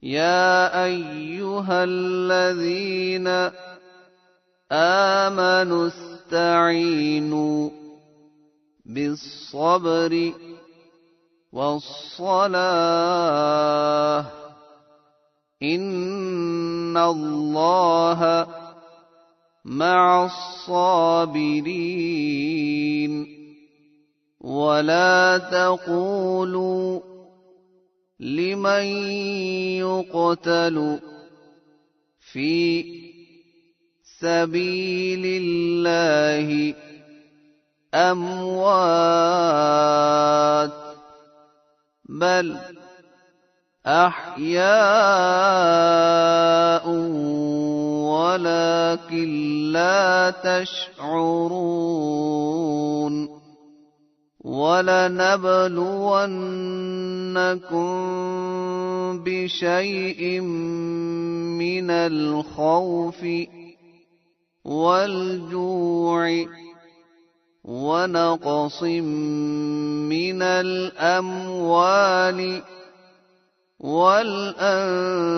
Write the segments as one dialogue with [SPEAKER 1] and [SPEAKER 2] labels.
[SPEAKER 1] يا أيها الذين آمنوا استعينوا بالصبر والصلاة إن الله مع الصابرين ولا تقولوا لمن يقتل في سبيل الله أموات بل أحياء ولكن لا تشعرون ولنبلونكم بشيء من الخوف والجوع ونقص من الأموال والأنفس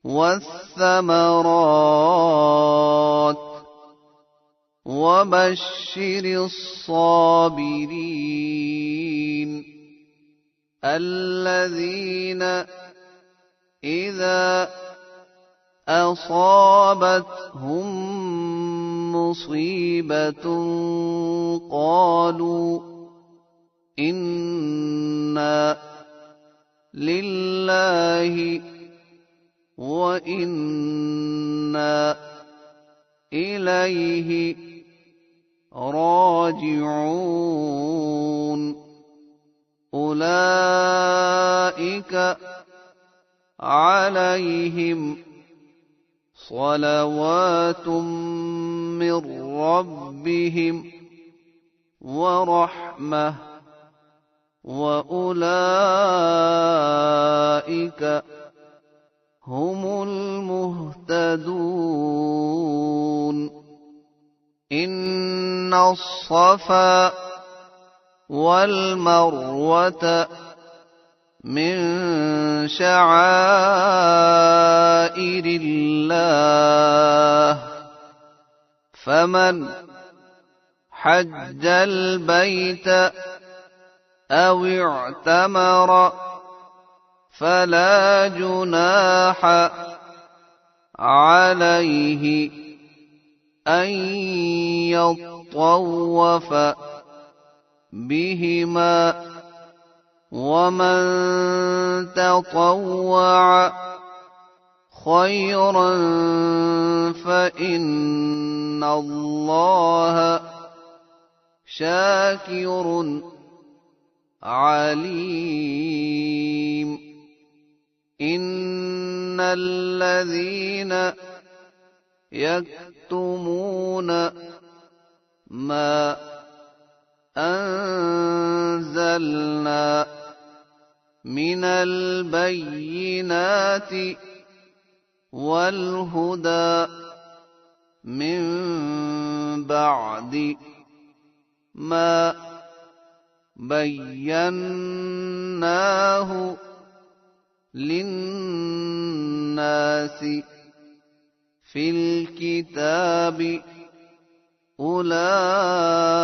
[SPEAKER 1] والثمرات وبشر الصابرين الذين إذا أصابتهم مصيبة قالوا إنا لله وإنا إليه راجعون أولئك عليهم صلوات من ربهم ورحمة وأولئك هم المهتدون إن الصفا والمروة من شعائر الله فمن حج البيت أو اعتمر فلا جناح عليه أن يطوف بهما ومن تطوع خيرا فإن الله شاكر عليم إن الذين يكتمون ما أنزلنا من البينات والهدى من بعد ما بيناه للناس في الكتاب أولئك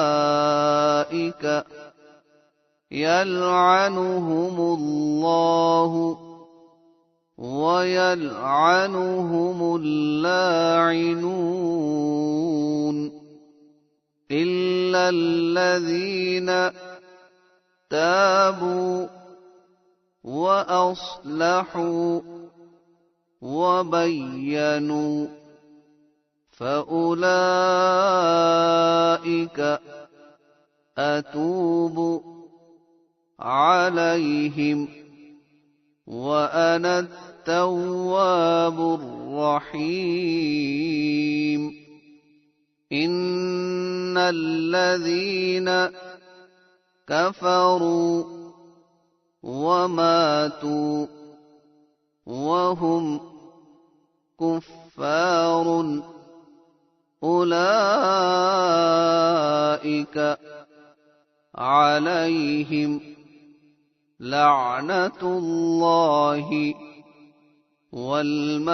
[SPEAKER 1] يلعنهم الله ويلعنهم اللاعنون إلا الذين تابوا وأصلحوا وبينوا فأولئك أتوب عليهم وأنا التواب الرحيم إن الذين كفروا وماتوا وهم كفار أولئك عليهم لعنة الله والملائكة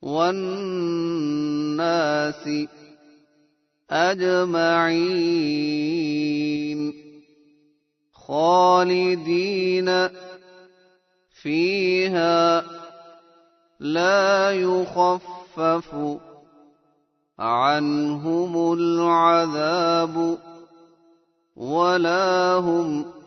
[SPEAKER 1] والناس أجمعين خالدين فيها لا يخفف عنهم العذاب ولا هم